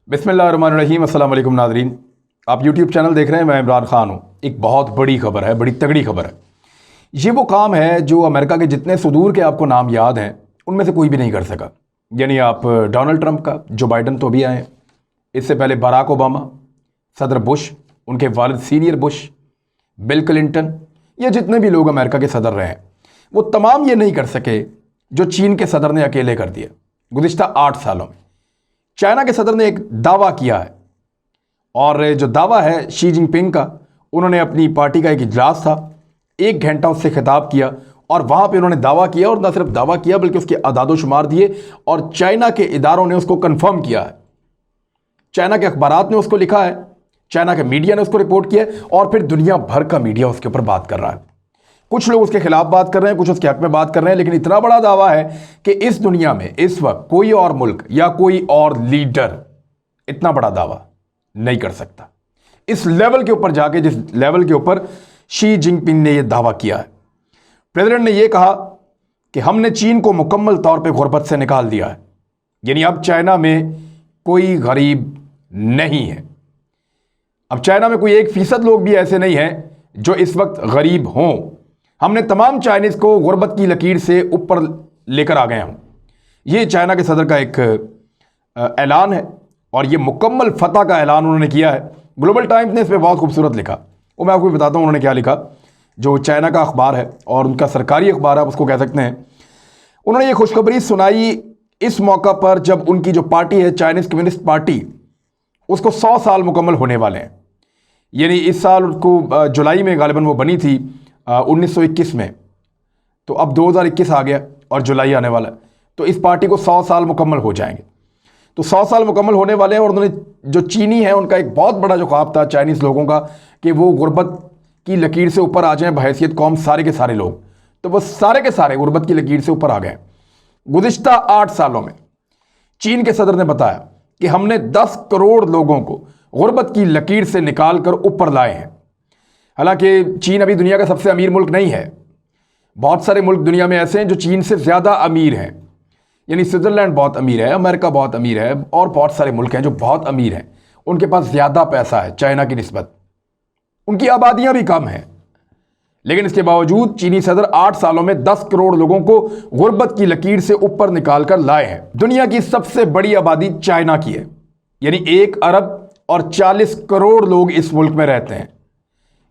बिस्मिल्लाहिर्रहमानिर्रहीम। अस्सलाम वालेकुम नाज़रीन, आप यूट्यूब चैनल देख रहे हैं। मैं इमरान खान हूँ। एक बहुत बड़ी खबर है, बड़ी तगड़ी खबर है। ये वो काम है जो अमेरिका के जितने सुदूर के आपको नाम याद हैं उनमें से कोई भी नहीं कर सका। यानी आप डोनाल्ड ट्रंप का, जो बाइडन तो अभी आए, इससे पहले बराक ओबामा, सदर बुश, उनके वालिद सीनियर बुश, बिल क्लिंटन, ये जितने भी लोग अमेरिका के सदर रहे हैं वो तमाम ये नहीं कर सके जो चीन के सदर ने अकेले कर दिया गुज़िश्ता 8 सालों में। चाइना के सदर ने एक दावा किया है, और जो दावा है शी जिनपिंग का, उन्होंने अपनी पार्टी का एक इजलास था, 1 घंटा उससे खिताब किया और वहाँ पे उन्होंने दावा किया, और न सिर्फ दावा किया बल्कि उसके अदादो शुमार दिए, और चाइना के इदारों ने उसको कंफर्म किया है। चाइना के अखबारात ने उसको लिखा है, चाइना के मीडिया ने उसको रिपोर्ट किया है, और फिर दुनिया भर का मीडिया उसके ऊपर बात कर रहा है। कुछ लोग उसके खिलाफ बात कर रहे हैं, कुछ उसके हक में बात कर रहे हैं, लेकिन इतना बड़ा दावा है कि इस दुनिया में इस वक्त कोई और मुल्क या कोई और लीडर इतना बड़ा दावा नहीं कर सकता इस लेवल के ऊपर जाके, जिस लेवल के ऊपर शी जिनपिंग ने यह दावा किया है। प्रेसिडेंट ने यह कहा कि हमने चीन को मुकम्मल तौर पर गुर्बत से निकाल दिया है, यानी अब चाइना में कोई गरीब नहीं है। अब चाइना में कोई 1% लोग भी ऐसे नहीं हैं जो इस वक्त गरीब हों। हमने तमाम चाइनीज़ को गुर्बत की लकीर से ऊपर लेकर आ गए हूँ। ये चाइना के सदर का एक ऐलान है, और ये मुकम्मल फतह का ऐलान उन्होंने किया है। ग्लोबल टाइम्स ने इस पर बहुत खूबसूरत लिखा, वो मैं आपको बताता हूँ उन्होंने क्या लिखा। जो चाइना का अखबार है और उनका सरकारी अखबार है, आप उसको कह सकते हैं। उन्होंने ये खुशखबरी सुनाई इस मौका पर जब उनकी जो पार्टी है चाइनीज़ कम्युनिस्ट पार्टी, उसको 100 साल मुकम्मल होने वाले हैं। यानी इस साल उसको जुलाई में गालिबन वो बनी थी 1921 में, तो अब 2021 आ गया और जुलाई आने वाला है, तो इस पार्टी को 100 साल मुकम्मल हो जाएंगे। तो 100 साल मुकम्मल होने वाले हैं, और उन्होंने जो चीनी है उनका एक बहुत बड़ा जो ख्वाब था चाइनीज़ लोगों का कि वो गुर्बत की लकीर से ऊपर आ जाएं बहैसियत कौम, सारे के सारे लोग, तो वो सारे के सारे गुर्बत की लकीर से ऊपर आ गए। गुज़िश्ता 8 सालों में चीन के सदर ने बताया कि हमने 10 करोड़ लोगों को गुर्बत की लकीर से निकाल कर ऊपर लाए हैं। हालांकि चीन अभी दुनिया का सबसे अमीर मुल्क नहीं है। बहुत सारे मुल्क दुनिया में ऐसे हैं जो चीन से ज़्यादा अमीर हैं। यानी स्विट्ज़रलैंड बहुत अमीर है, अमेरिका बहुत अमीर है, और बहुत सारे मुल्क हैं जो बहुत अमीर हैं, उनके पास ज़्यादा पैसा है चाइना की निस्बत। उनकी आबादियाँ भी कम हैं, लेकिन इसके बावजूद चीनी सदर 8 सालों में 10 करोड़ लोगों को गुर्बत की लकीर से ऊपर निकाल कर लाए हैं। दुनिया की सबसे बड़ी आबादी चाइना की है, यानी 1 अरब और 40 करोड़ लोग इस मुल्क में रहते हैं।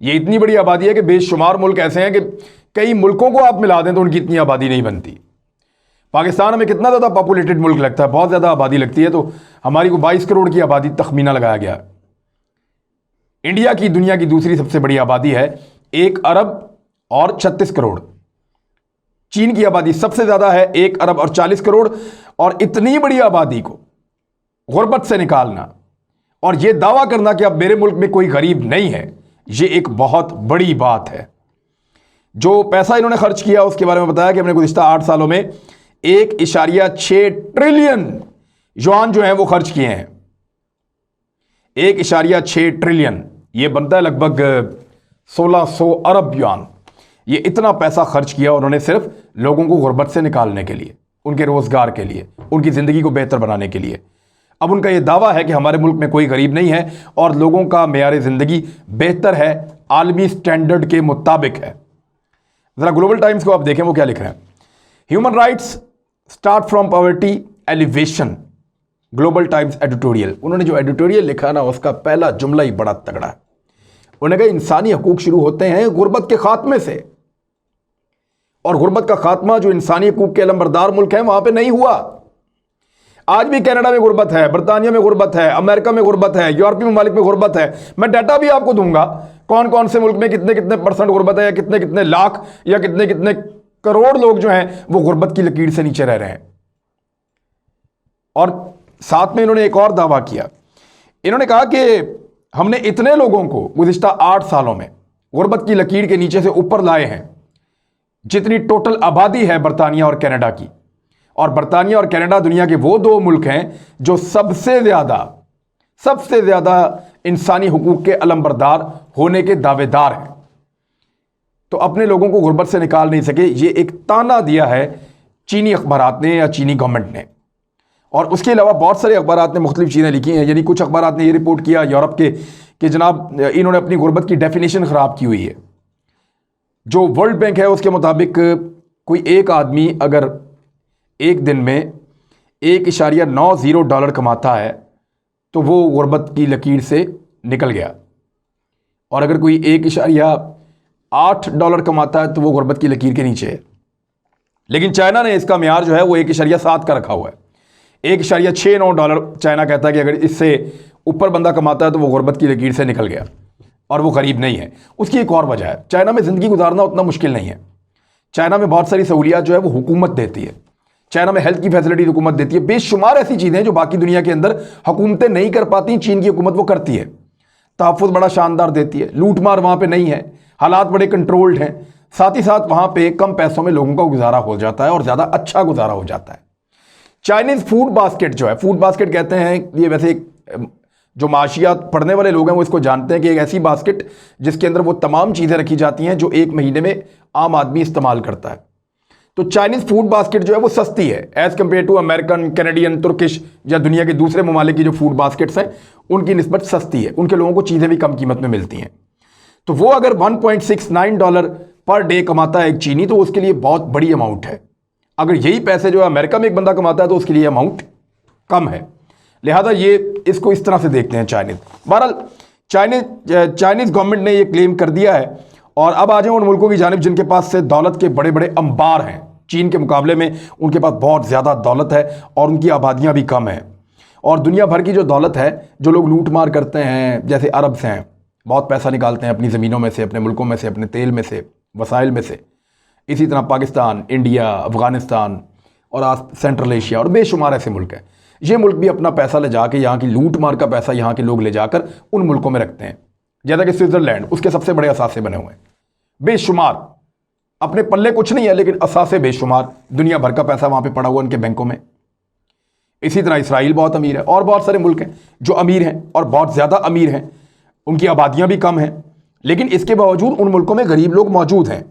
ये इतनी बड़ी आबादी है कि बेशुमार मुल्क ऐसे हैं कि कई मुल्कों को आप मिला दें तो उनकी इतनी आबादी नहीं बनती। पाकिस्तान हमें कितना ज़्यादा पॉपुलेटेड मुल्क लगता है, बहुत ज़्यादा आबादी लगती है, तो हमारी को 22 करोड़ की आबादी तखमीना लगाया गया। इंडिया की दुनिया की दूसरी सबसे बड़ी आबादी है 1 अरब और 36 करोड़। चीन की आबादी सबसे ज़्यादा है 1 अरब और 40 करोड़, और इतनी बड़ी आबादी को गुर्बत से निकालना और यह दावा करना कि अब मेरे मुल्क में कोई गरीब नहीं है, ये एक बहुत बड़ी बात है। जो पैसा इन्होंने खर्च किया उसके बारे में बताया कि हमने गुज़िश्ता 8 सालों में 1.6 ट्रिलियन युआन जो हैं वो खर्च किए हैं। 1.6 ट्रिलियन, ये बनता है लगभग 1600 अरब युआन। ये इतना पैसा खर्च किया उन्होंने सिर्फ लोगों को गुर्बत से निकालने के लिए, उनके रोज़गार के लिए, उनकी ज़िंदगी को बेहतर बनाने के लिए। अब उनका ये दावा है कि हमारे मुल्क में कोई गरीब नहीं है और लोगों का मेयार ज़िंदगी बेहतर है, आलमी स्टैंडर्ड के मुताबिक है। ज़रा ग्लोबल टाइम्स को आप देखें वो क्या लिख रहे हैं। Human rights start from poverty alleviation, global times editorial. उन्होंने जो एडिटोरियल लिखा ना, उसका पहला जुमला ही बड़ा तगड़ा है। उन्होंने कहा इंसानी हकूक शुरू होते हैं गुर्बत के खात्मे से, और गुर्बत का खात्मा जो इंसानी हकूक के अलंबरदार मुल्क हैं वहां पर नहीं हुआ। आज भी कनाडा में गुर्बत है, बरतानिया में गुर्बत है, अमेरिका में गुर्बत है, यूरोपीय ममालिक में गुर्बत है। मैं डाटा भी आपको दूंगा कौन कौन से मुल्क में कितने कितने % गुर्बत है, या कितने कितने लाख या कितने कितने करोड़ लोग जो हैं वो गुर्बत की लकीर से नीचे रह रहे हैं। और साथ में इन्होंने एक और दावा किया। इन्होंने कहा कि हमने इतने लोगों को गुज़िश्ता 8 सालों में गुर्बत की लकीर के नीचे से ऊपर लाए हैं जितनी टोटल आबादी है बरतानिया और कनाडा की। और बरतानिया और कनाडा दुनिया के वो 2 मुल्क हैं जो सबसे ज़्यादा इंसानी हुकूक के अलंबरदार होने के दावेदार हैं। तो अपने लोगों को गुर्बत से निकाल नहीं सके, ये एक ताना दिया है चीनी अखबारात ने या चीनी गवर्नमेंट ने। और उसके अलावा बहुत सारे अखबारात ने मुख्तलिफ चीज़ें लिखी हैं। यानी कुछ अखबारात ने ये रिपोर्ट किया यूरोप के कि जनाब इन्होंने अपनी गुर्बत की डेफिनेशन ख़राब की हुई है। जो वर्ल्ड बैंक है उसके मुताबिक कोई एक आदमी अगर एक दिन में $1.90 कमाता है तो वो गुर्बत की लकीर से निकल गया, और अगर कोई $1.8 कमाता है तो वो गुर्बत की लकीर के नीचे है। लेकिन चाइना ने इसका म्यार जो है वो 1.7 का रखा हुआ है। $1.69 चाइना कहता है कि अगर इससे ऊपर बंदा कमाता है तो वो गुर्बत की लकीर से निकल गया और वो गरीब नहीं है। उसकी एक और वजह है, चाइना में ज़िंदगी गुजारना उतना मुश्किल नहीं है। चाइना में बहुत सारी सहूलियात जो है वो हुकूमत देती है। चाइना में हेल्थ की फैसिलिटी हुकूमत देती है। बेशुमार ऐसी चीज़ें जो बाकी दुनिया के अंदर हुकूमतें नहीं कर पाती, चीन की हुकूमत वो करती है। तहफ़्फ़ुज़ बड़ा शानदार देती है, लूट मार वहाँ पे नहीं है, हालात बड़े कंट्रोल्ड हैं। साथ ही साथ वहाँ पे कम पैसों में लोगों का गुजारा हो जाता है और ज़्यादा अच्छा गुजारा हो जाता है। चाइनीज़ फूड बास्केट जो है, फूड बास्केट कहते हैं ये, वैसे जो माशियात पढ़ने वाले लोग हैं वो इसको जानते हैं कि एक ऐसी बास्केट जिसके अंदर वो तमाम चीज़ें रखी जाती हैं जो एक महीने में आम आदमी इस्तेमाल करता है। तो चाइनीज़ फूड बास्केट जो है वो सस्ती है as compared to American, Canadian, Turkish या दुनिया के दूसरे ममालिक की जो फूड बास्केट्स हैं उनकी निस्बत सस्ती है। उनके लोगों को चीज़ें भी कम कीमत में मिलती हैं। तो वो अगर $1.69 पर डे कमाता है एक चीनी तो उसके लिए बहुत बड़ी अमाउंट है। अगर यही पैसे जो है अमेरिका में एक बंदा कमाता है तो उसके लिए अमाउंट कम है। लिहाजा ये इसको इस तरह से देखते हैं चाइनीज़। बहरहाल चाइनीज़ गवर्नमेंट ने ये क्लेम कर दिया है। और अब आ जाए उन मुल्कों की जानिब जिनके पास से दौलत के बड़े बड़े अंबार हैं। चीन के मुकाबले में उनके पास बहुत ज़्यादा दौलत है और उनकी आबादियाँ भी कम हैं। और दुनिया भर की जो दौलत है, जो लोग लूट मार करते हैं, जैसे अरब से हैं, बहुत पैसा निकालते हैं अपनी ज़मीनों में से, अपने मुल्कों में से, अपने तेल में से, वसाइल में से। इसी तरह पाकिस्तान, इंडिया, अफ़गानिस्तान और सेंट्रल एशिया और बेशुमार ऐसे मुल्क हैं। ये मुल्क भी अपना पैसा ले जाके, यहाँ की लूट मार का पैसा यहाँ के लोग ले जाकर उन मुल्कों में रखते हैं। जैसा कि स्विट्ज़रलैंड, उसके सबसे बड़े असासे बने हुए हैं, बेशुमार। अपने पल्ले कुछ नहीं है लेकिन असासे बेशुमार, दुनिया भर का पैसा वहाँ पे पड़ा हुआ उनके बैंकों में। इसी तरह इसराइल बहुत अमीर है और बहुत सारे मुल्क हैं जो अमीर हैं और बहुत ज़्यादा अमीर हैं, उनकी आबादियाँ भी कम हैं, लेकिन इसके बावजूद उन मुल्कों में गरीब लोग मौजूद हैं।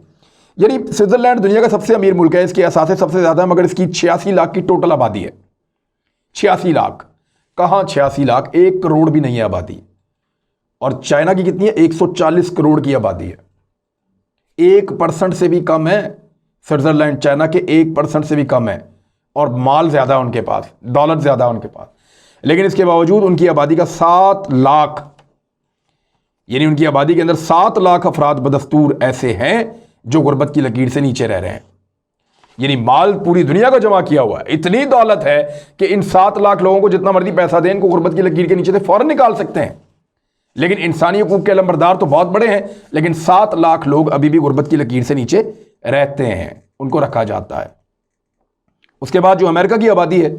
यानी स्विट्ज़रलैंड दुनिया का सबसे अमीर मुल्क है, इसके असासे सबसे ज़्यादा है, मगर इसकी 86 लाख की टोटल आबादी है। 86 लाख, कहाँ 86 लाख, 1 करोड़ भी नहीं है आबादी। और चाइना की कितनी है? 140 करोड़ की आबादी है। 1% से भी कम है स्विट्ज़रलैंड, चाइना के 1% से भी कम है। और माल ज़्यादा है उनके पास, दौलत ज़्यादा है उनके पास, लेकिन इसके बावजूद उनकी आबादी का 7 लाख, यानी उनकी आबादी के अंदर 7 लाख अफराद बदस्तूर ऐसे हैं जो गुर्बत की लकीर से नीचे रह रहे हैं। यानी माल पूरी दुनिया का जमा किया हुआ है। इतनी दौलत है कि इन 7 लाख लोगों को जितना मर्जी पैसा दें, इनको गुर्बत की लकीर के नीचे से फ़ौरन निकाल सकते हैं। लेकिन इंसानी हकूक़ के अलंबरदार तो बहुत बड़े हैं, लेकिन 7 लाख लोग अभी भी गुर्बत की लकीर से नीचे रहते हैं, उनको रखा जाता है। उसके बाद जो अमेरिका की आबादी है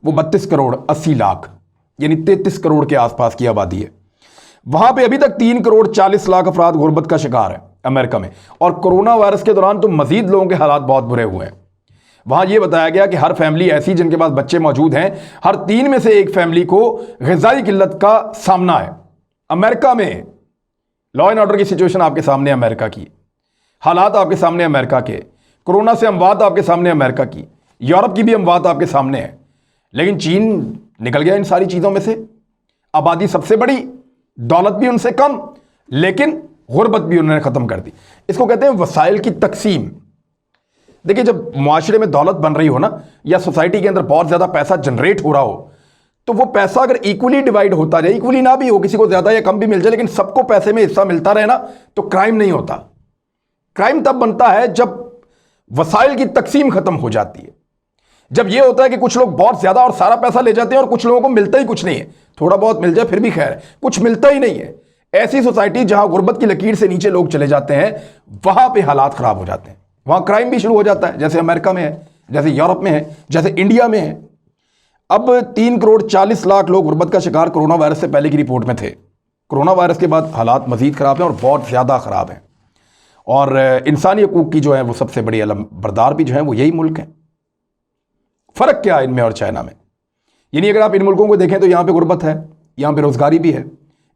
वो 32 करोड़ 80 लाख, यानी 33 करोड़ के आसपास की आबादी है। वहां पे अभी तक 3 करोड़ 40 लाख अफराद गुर्बत का शिकार है अमेरिका में। और कोरोना वायरस के दौरान तो मजीद लोगों के हालात बहुत बुरे हुए हैं। वहां यह बताया गया कि हर फैमिली ऐसी जिनके पास बच्चे मौजूद हैं, हर 3 में से एक फैमिली को ग़िज़ाई किल्लत का सामना है। अमेरिका में लॉ एंड ऑर्डर की सिचुएशन आपके सामने, अमेरिका की हालात आपके सामने, अमेरिका के कोरोना से अमवात आपके सामने, अमेरिका की, यूरोप की भी अमवात आपके सामने है। लेकिन चीन निकल गया इन सारी चीज़ों में से। आबादी सबसे बड़ी, दौलत भी उनसे कम, लेकिन गुर्बत भी उन्होंने ख़त्म कर दी। इसको कहते हैं वसाइल की तकसीम। देखिए, जब माशरे में दौलत बन रही हो ना, या सोसाइटी के अंदर बहुत ज़्यादा पैसा जनरेट हो रहा हो, तो वो पैसा अगर इक्वली डिवाइड होता जाए, इक्वली ना भी हो, किसी को ज़्यादा या कम भी मिल जाए, लेकिन सबको पैसे में हिस्सा मिलता रहे ना, तो क्राइम नहीं होता। क्राइम तब बनता है जब वसाइल की तकसीम ख़त्म हो जाती है। जब यह होता है कि कुछ लोग बहुत ज़्यादा और सारा पैसा ले जाते हैं और कुछ लोगों को मिलता ही कुछ नहीं है, थोड़ा बहुत मिल जाए फिर भी खैर है, कुछ मिलता ही नहीं है। ऐसी सोसाइटी जहां गुर्बत की लकीर से नीचे लोग चले जाते हैं, वहां पे हालात ख़राब हो जाते हैं, वहां क्राइम भी शुरू हो जाता है, जैसे अमेरिका में है, जैसे यूरोप में है, जैसे इंडिया में है। अब 3 करोड़ 40 लाख लोग गुर्बत का शिकार कोरोना वायरस से पहले की रिपोर्ट में थे। कोरोना वायरस के बाद हालात मज़ीद ख़राब हैं और बहुत ज़्यादा ख़राब हैं। और इंसानी हकूक़ की जो है वो सबसे बड़ी अलंबरदार भी जो है वो यही मुल्क है। फ़र्क क्या है इनमें और चाइना में? यानी अगर आप इन मुल्कों को देखें तो यहाँ पे गुर्बत है, यहाँ पे रोज़गारी भी है,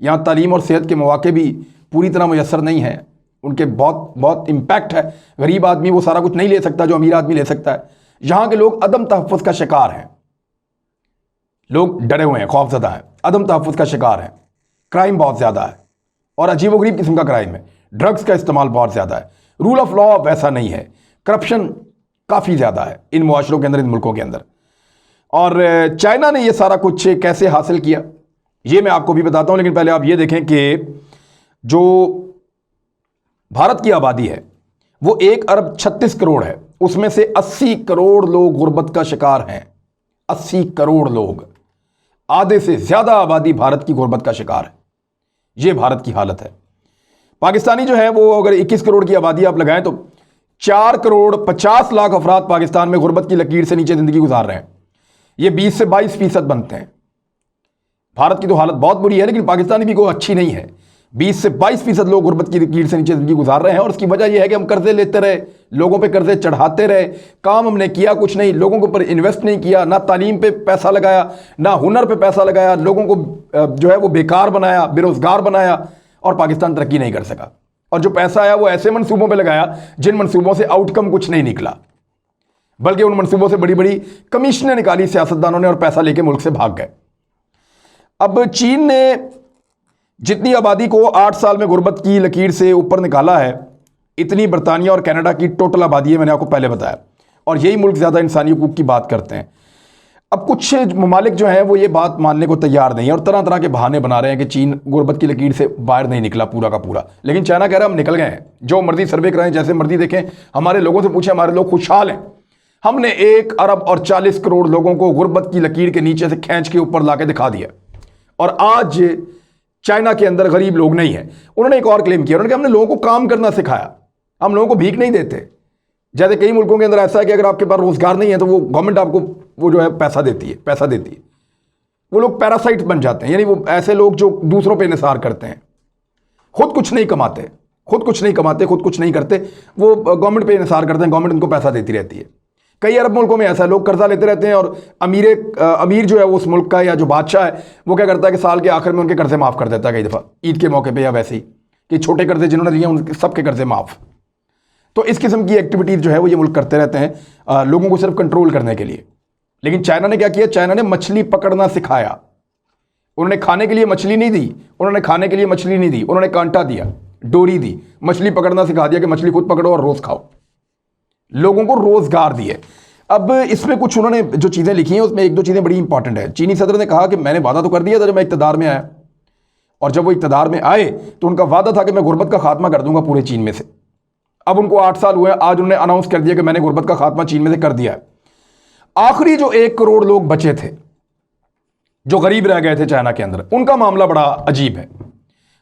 यहाँ तालीम और सेहत के मौके भी पूरी तरह मुयस्सर नहीं है, उनके बहुत बहुत इम्पैक्ट है। गरीब आदमी वो सारा कुछ नहीं ले सकता जो अमीर आदमी ले सकता है। यहाँ के लोग अदम तहफ़्फ़ुज़ का शिकार हैं। लोग डरे हुए हैं, खौफजदा हैं, अदम तहफ़्फ़ुज़ का शिकार हैं, क्राइम बहुत ज़्यादा है और अजीबोगरीब किस्म का क्राइम है, ड्रग्स का इस्तेमाल बहुत ज़्यादा है, रूल ऑफ लॉ वैसा नहीं है, करप्शन काफ़ी ज़्यादा है इन मुआशरों के अंदर, इन मुल्कों के अंदर। और चाइना ने ये सारा कुछ कैसे हासिल किया ये मैं आपको भी बताता हूँ, लेकिन पहले आप ये देखें कि जो भारत की आबादी है वो 1 अरब 36 करोड़ है, उसमें से 80 करोड़ लोग गुर्बत का शिकार हैं। 80 करोड़ लोग, आधे से ज़्यादा आबादी भारत की गुर्बत का शिकार है। ये भारत की हालत है। पाकिस्तानी जो है वो अगर 21 करोड़ की आबादी आप लगाएं तो 4 करोड़ 50 लाख अफराद पाकिस्तान में गुर्बत की लकीर से नीचे ज़िंदगी गुजार रहे हैं। ये 20 से 22% बनते हैं। भारत की तो हालत बहुत बुरी है, लेकिन पाकिस्तानी भी कोई अच्छी नहीं है। 20 से 22% लोग गुर्बत की लकीर से नीचे ज़िंदगी गुजार रहे हैं और उसकी वजह यह है कि हम कर्जे लेते रहे, लोगों पे कर्जे चढ़ाते रहे, काम हमने किया कुछ नहीं, लोगों के ऊपर इन्वेस्ट नहीं किया, ना तालीम पे पैसा लगाया, ना हुनर पे पैसा लगाया, लोगों को जो है वो बेकार बनाया, बेरोज़गार बनाया और पाकिस्तान तरक्की नहीं कर सका। और जो पैसा आया वो ऐसे मंसूबों पर लगाया जिन मंसूबों से आउटकम कुछ नहीं निकला, बल्कि उन मंसूबों से बड़ी बड़ी कमीशनें निकाली सियासतदानों ने और पैसा लेके मुल्क से भाग गए। अब चीन ने जितनी आबादी को 8 साल में गुर्बत की लकीर से ऊपर निकाला है, इतनी बरतानिया और कनाडा की टोटल आबादी है, मैंने आपको पहले बताया। और यही मुल्क ज़्यादा इंसानी हुकूक की बात करते हैं। अब कुछ ममालिक जो हैं वो ये बात मानने को तैयार नहीं है और तरह तरह के बहाने बना रहे हैं कि चीन गुर्बत की लकीर से बाहर नहीं निकला पूरा का पूरा, लेकिन चाइना कह रहा है हम निकल गए हैं। जो मर्जी सर्वे कराएं, जैसे मर्जी देखें, हमारे लोगों से पूछें, हमारे लोग खुशहाल हैं। हमने 1 अरब 40 करोड़ लोगों को गुर्बत की लकीर के नीचे से खींच के ऊपर ला के दिखा दिया और आज चाइना के अंदर गरीब लोग नहीं हैं। उन्होंने एक और क्लेम किया, उन्होंने कहा हमने लोगों को काम करना सिखाया, हम लोगों को भीख नहीं देते। जैसे कई मुल्कों के अंदर ऐसा है कि अगर आपके पास रोजगार नहीं है तो वो गवर्नमेंट आपको वो जो है पैसा देती है। वो लोग पैरासाइट बन जाते हैं, यानी वो ऐसे लोग जो दूसरों पे निसार करते हैं, खुद कुछ नहीं कमाते, खुद कुछ नहीं करते, वो गवर्नमेंट पे निसार करते हैं, गवर्नमेंट उनको पैसा देती रहती है। कई अरब मुल्कों में ऐसा लोग कर्जा लेते रहते हैं और अमीर जो है वो उस मुल्क का या जो बादशाह है वो क्या करता है कि साल के आखिर में उनके कर्जे माफ़ कर देता है, कई दफ़ा ईद के मौके पे या वैसे ही कि छोटे कर्जे जिन्होंने लिए उनके सबके कर्जे माफ़। तो इस किस्म की एक्टिविटीज़ जो है वो ये मुल्क करते रहते हैं लोगों को सिर्फ कंट्रोल करने के लिए। लेकिन चाइना ने क्या किया, चाइना ने मछली पकड़ना सिखाया। उन्होंने खाने के लिए मछली नहीं दी, उन्होंने कांटा दिया, डोरी दी, मछली पकड़ना सिखा दिया कि मछली खुद पकड़ो और रोज़ खाओ, लोगों को रोजगार दिए। अब इसमें कुछ उन्होंने जो चीज़ें लिखी हैं उसमें 1-2 चीज़ें बड़ी इंपॉर्टेंट है। चीनी सदर ने कहा कि मैंने वादा तो कर दिया था जब मैं इक़्तिदार में आया, और जब वो इक़्तिदार में आए तो उनका वादा था कि मैं गुर्बत का खात्मा कर दूंगा पूरे चीन में से। अब उनको 8 साल हुए, आज उन्होंने अनाउंस कर दिया कि मैंने गुर्बत का खात्मा चीन में से कर दिया है। आखिरी जो 1 करोड़ लोग बचे थे जो गरीब रह गए थे चाइना के अंदर, उनका मामला बड़ा अजीब है।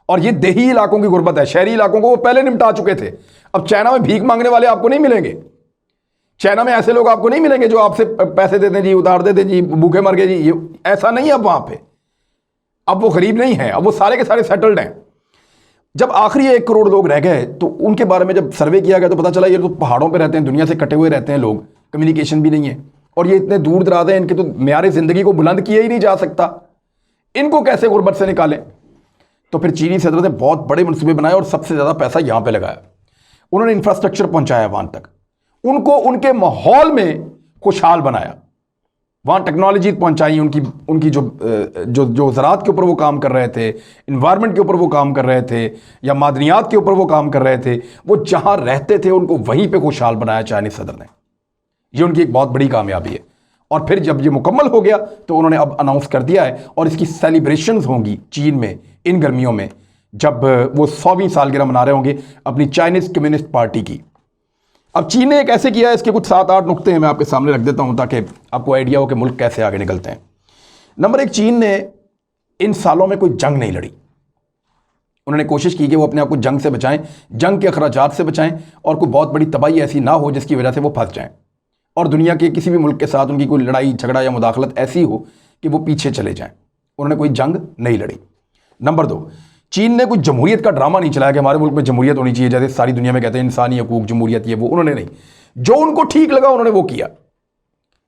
और ये देही इलाकों की गुर्बत है, शहरी इलाकों को वो पहले निपटा चुके थे। अब चाइना में भीख मांगने वाले आपको नहीं मिलेंगे, चाइना में ऐसे लोग आपको नहीं मिलेंगे जो आपसे पैसे देते जी, उधार देते जी, भूखे मर गए जी, ये ऐसा नहीं है अब वहां पे। अब वो गरीब नहीं है, अब वो सारे के सारे सेटल्ड हैं। जब आखिरी 1 करोड़ लोग रह गए तो उनके बारे में जब सर्वे किया गया तो पता चला ये तो पहाड़ों पे रहते हैं, दुनिया से कटे हुए रहते हैं लोग, कम्युनिकेशन भी नहीं है और ये इतने दूर दराज हैं, इनके तो मेयार ज़िंदगी को बुलंद किया ही नहीं जा सकता, इनको कैसे गुर्बत से निकालें। तो फिर चीनी सदर ने बहुत बड़े मनसूबे बनाए और सबसे ज़्यादा पैसा यहाँ पर लगाया। उन्होंने इंफ्रास्ट्रक्चर पहुँचाया वहाँ तक, उनको उनके माहौल में खुशहाल बनाया, वहाँ टेक्नोलॉजी पहुँचाई, उनकी जो ज़राअत के ऊपर वो काम कर रहे थे, इन्वायरमेंट के ऊपर वो काम कर रहे थे या मादनियात के ऊपर वो काम कर रहे थे, वो जहाँ रहते थे उनको वहीं पे खुशहाल बनाया चाइनीज़ सदर ने। ये उनकी एक बहुत बड़ी कामयाबी है। और फिर जब ये मुकम्मल हो गया तो उन्होंने अब अनाउंस कर दिया है और इसकी सेलिब्रेशंस होंगी चीन में इन गर्मियों में, जब वो 100वीं सालगिरह मना रहे होंगे अपनी चाइनीज़ कम्युनिस्ट पार्टी की। अब चीन ने एक ऐसे किया है, इसके कुछ 7-8 नुक्ते हैं, मैं आपके सामने रख देता हूं ताकि आपको आइडिया हो कि मुल्क कैसे आगे निकलते हैं। नंबर 1, चीन ने इन सालों में कोई जंग नहीं लड़ी। उन्होंने कोशिश की कि वो अपने आप को जंग से बचाएं, जंग के अखराजात से बचाएं और कोई बहुत बड़ी तबाही ऐसी ना हो जिसकी वजह से वो फंस जाएं और दुनिया के किसी भी मुल्क के साथ उनकी कोई लड़ाई झगड़ा या मुदाखलत ऐसी हो कि वो पीछे चले जाएं। उन्होंने कोई जंग नहीं लड़ी। नंबर 2, चीन ने कुछ जमहूरियत का ड्रामा नहीं चलाया कि हमारे मुल्क में जमहूरियत होनी चाहिए, जैसे सारी दुनिया में कहते हैं इंसानी हकूक, जमहूरियत, ये वो। उन्होंने नहीं, जो उनको ठीक लगा उन्होंने वो किया,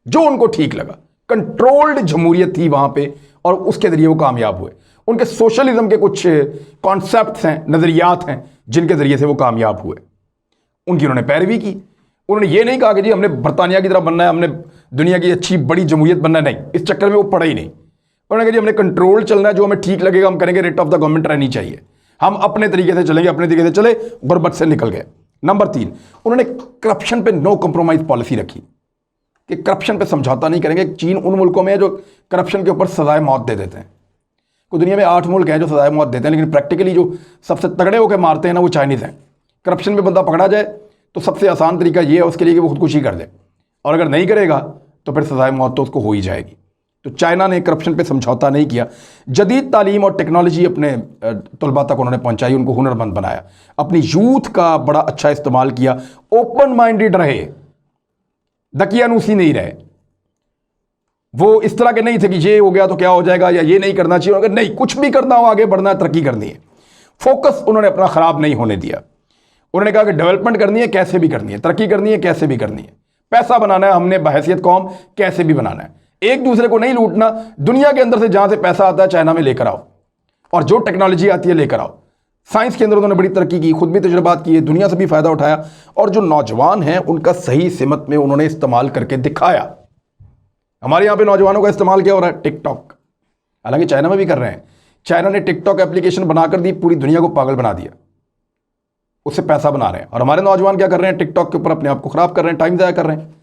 जो उनको ठीक लगा। कंट्रोल्ड जमहूरियत थी वहां पे और उसके जरिए वो कामयाब हुए। उनके सोशलिज्म के कुछ कॉन्सेप्ट्स हैं, नज़रियात हैं जिनके ज़रिए से वो कामयाब हुए, उनकी उन्होंने पैरवी की। उन्होंने ये नहीं कहा कि जी हमने बरतानिया की तरह बनना है, हमने दुनिया की अच्छी बड़ी जमहूरियत बनना है, नहीं, इस चक्कर में वो पड़ा ही नहीं। उन्होंने कहा जी हमने कंट्रोल चलना है, जो हमें ठीक लगेगा हम करेंगे, रेट ऑफ द गवर्नमेंट रहनी चाहिए, हम अपने तरीके से चलेंगे, अपने तरीके से चले, गुर्बत से निकल गए। नंबर 3, उन्होंने करप्शन पे नो कॉम्प्रोमाइज पॉलिसी रखी कि करप्शन पे समझौता नहीं करेंगे। चीन उन मुल्कों में है जो करप्शन के ऊपर सजाए मौत दे देते हैं। कोई दुनिया में 8 मुल्क हैं जो सजाए मौत देते हैं, लेकिन प्रैक्टिकली जो सबसे तगड़े होकर मारते हैं ना वो चाइनीज़ हैं। करप्शन में बंदा पकड़ा जाए तो सबसे आसान तरीका ये है उसके लिए कि वो खुदकुशी कर दे, और अगर नहीं करेगा तो फिर सजाए मौत तो उसको हो ही जाएगी। तो चाइना ने करप्शन पे समझौता नहीं किया। जदीद तालीम और टेक्नोलॉजी अपने तलबा तक उन्होंने पहुंचाई, उनको हुनरमंद बनाया, अपनी यूथ का बड़ा अच्छा इस्तेमाल किया, ओपन माइंडेड रहे, दकियानूसी नहीं रहे। वो इस तरह के नहीं थे कि ये हो गया तो क्या हो जाएगा या ये नहीं करना चाहिए, अगर नहीं कुछ भी करना हो, आगे बढ़ना है, तरक्की करनी है, फोकस उन्होंने अपना ख़राब नहीं होने दिया। उन्होंने कहा कि डेवलपमेंट करनी है कैसे भी करनी है, तरक्की करनी है कैसे भी करनी है, पैसा बनाना है हमने बहैसियत कौम कैसे भी बनाना है, एक दूसरे को नहीं लूटना, दुनिया के अंदर से जहां से पैसा आता है चाइना में लेकर आओ, और जो टेक्नोलॉजी आती है लेकर आओ। साइंस के अंदर उन्होंने बड़ी तरक्की की, खुद भी तजुर्बात किए, दुनिया से भी फ़ायदा उठाया, और जो नौजवान हैं उनका सही सिमत में उन्होंने इस्तेमाल करके दिखाया। हमारे यहाँ पे नौजवानों का इस्तेमाल क्या हो रहा है? टिकटॉक। हालांकि चाइना में भी कर रहे हैं। चाइना ने टिकटॉक एप्लीकेशन बनाकर दी, पूरी दुनिया को पागल बना दिया, उससे पैसा बना रहे हैं। और हमारे नौजवान क्या कर रहे हैं? टिकटॉक के ऊपर अपने आप को ख़राब कर रहे हैं, टाइम ज़ाया कर रहे हैं।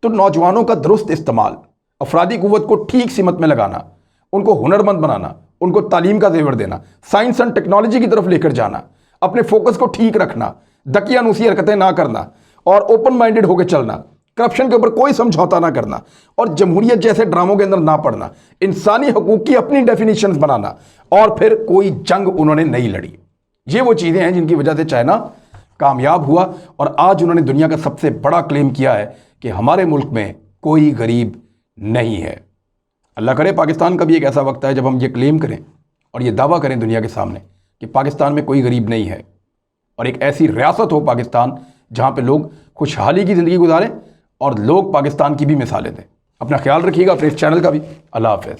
तो नौजवानों का दुरुस्त इस्तेमाल, अफरादी कुव्वत को ठीक सिमत में लगाना, उनको हुनरमंद बनाना, उनको तालीम का जेवर देना, साइंस एंड टेक्नोलॉजी की तरफ लेकर जाना, अपने फोकस को ठीक रखना, दकियानूसी हरकतें ना करना, और ओपन माइंडेड होकर चलना, करप्शन के ऊपर कोई समझौता ना करना, और जमहूरियत जैसे ड्रामों के अंदर ना पड़ना, इंसानी हकूक की अपनी डेफिनेशंस बनाना, और फिर कोई जंग उन्होंने नहीं लड़ी। ये वो चीज़ें हैं जिनकी वजह से चाइना कामयाब हुआ, और आज उन्होंने दुनिया का सबसे बड़ा क्लेम किया है कि हमारे मुल्क में कोई गरीब नहीं है। अल्लाह करे पाकिस्तान का भी एक ऐसा वक्त है जब हम ये क्लेम करें और ये दावा करें दुनिया के सामने कि पाकिस्तान में कोई गरीब नहीं है, और एक ऐसी रियासत हो पाकिस्तान जहाँ पे लोग खुशहाली की ज़िंदगी गुजारें और लोग पाकिस्तान की भी मिसालें दें। अपना ख्याल रखिएगा, अपने इस चैनल का भी। अल्लाह हाफ़िज़।